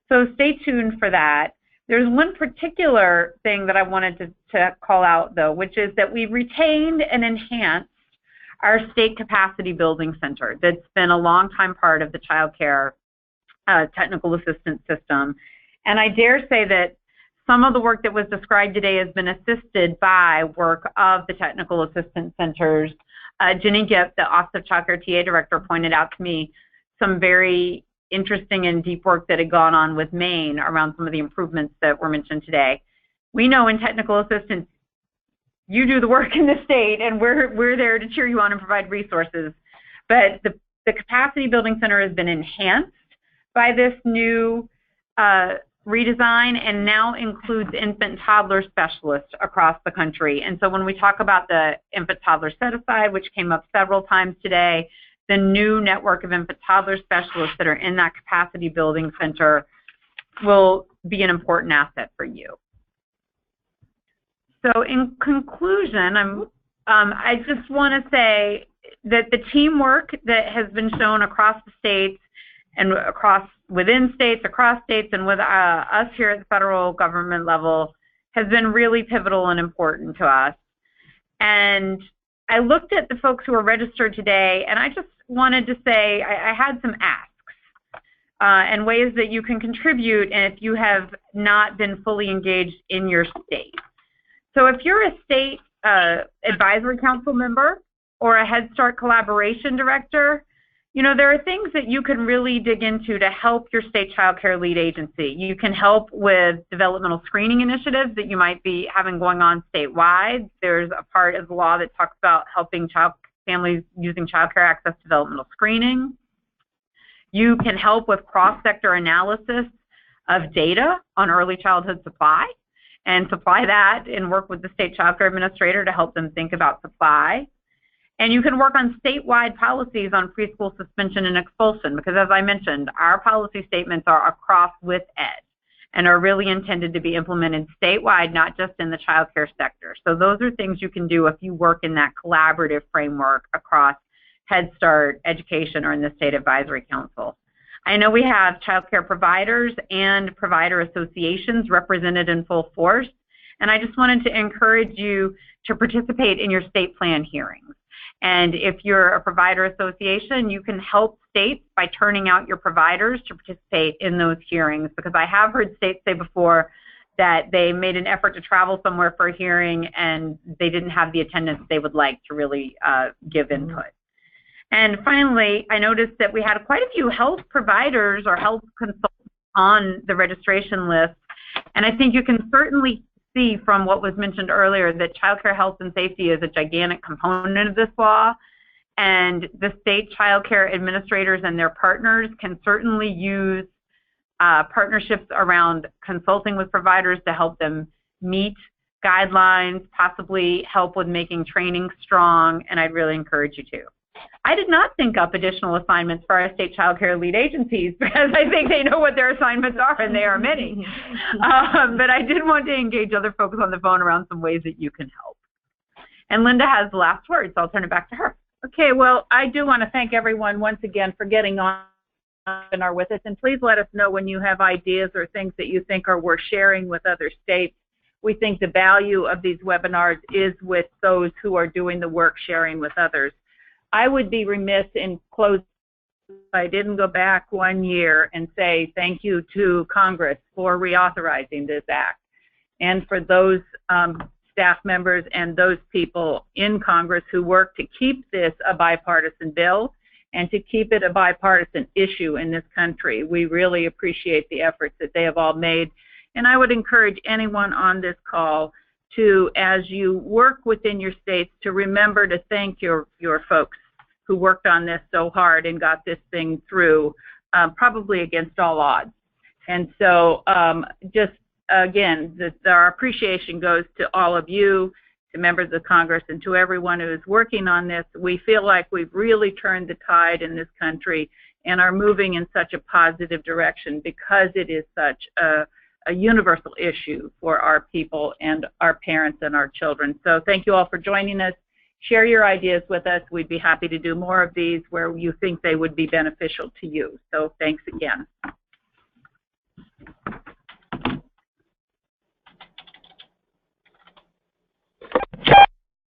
So stay tuned for that. There's one particular thing that I wanted to call out, though, which is that we retained and enhanced our state capacity building center that's been a long-time part of the child care technical assistance system. And I dare say that some of the work that was described today has been assisted by work of the technical assistance centers. Jenny Gipp, the Office of Child Care TA Director, pointed out to me some very interesting and deep work that had gone on with Maine around some of the improvements that were mentioned today. We know in technical assistance, you do the work in the state, and we're there to cheer you on and provide resources. But the Capacity Building Center has been enhanced by this new redesign and now includes infant and toddler specialists across the country. And so when we talk about the infant toddler set aside, which came up several times today, the new network of infant toddler specialists that are in that capacity building center will be an important asset for you. So in conclusion, I just want to say that the teamwork that has been shown across the states and within states, across states, and with us here at the federal government level has been really pivotal and important to us. And I looked at the folks who were registered today, and I just wanted to say I had some asks and ways that you can contribute and if you have not been fully engaged in your state. So if you're a state advisory council member or a Head Start collaboration director, you know, there are things that you can really dig into to help your state child care lead agency. You can help with developmental screening initiatives that you might be having going on statewide. There's a part of the law that talks about helping families using child care access developmental screening. You can help with cross-sector analysis of data on early childhood supply and supply that and work with the state child care administrator to help them think about supply. And you can work on statewide policies on preschool suspension and expulsion because, as I mentioned, our policy statements are across with ed and are really intended to be implemented statewide, not just in the child care sector. So those are things you can do if you work in that collaborative framework across Head Start, education, or in the State Advisory Council. I know we have child care providers and provider associations represented in full force, and I just wanted to encourage you to participate in your state plan hearings. And if you're a provider association, you can help states by turning out your providers to participate in those hearings, because I have heard states say before that they made an effort to travel somewhere for a hearing and they didn't have the attendance they would like to really give input. And finally, I noticed that we had quite a few health providers or health consultants on the registration list, and I think you can certainly see from what was mentioned earlier that child care health and safety is a gigantic component of this law, and the state child care administrators and their partners can certainly use partnerships around consulting with providers to help them meet guidelines, possibly help with making training strong, and I'd really encourage you to. I did not think up additional assignments for our state child care lead agencies because I think they know what their assignments are, and they are many. But I did want to engage other folks on the phone around some ways that you can help. And Linda has the last word, so I'll turn it back to her. Okay, well, I do want to thank everyone once again for getting on webinar with us, and please let us know when you have ideas or things that you think are worth sharing with other states. We think the value of these webinars is with those who are doing the work sharing with others. I would be remiss in closing if I didn't go back 1 year and say thank you to Congress for reauthorizing this act, and for those staff members and those people in Congress who work to keep this a bipartisan bill and to keep it a bipartisan issue in this country. We really appreciate the efforts that they have all made, and I would encourage anyone on this call to, as you work within your states, to remember to thank your folks who worked on this so hard and got this thing through, probably against all odds. And so just again, our appreciation goes to all of you, to members of Congress, and to everyone who is working on this. We feel like we've really turned the tide in this country and are moving in such a positive direction because it is such a universal issue for our people and our parents and our children. So thank you all for joining us. Share your ideas with us. We'd be happy to do more of these where you think they would be beneficial to you. So thanks again.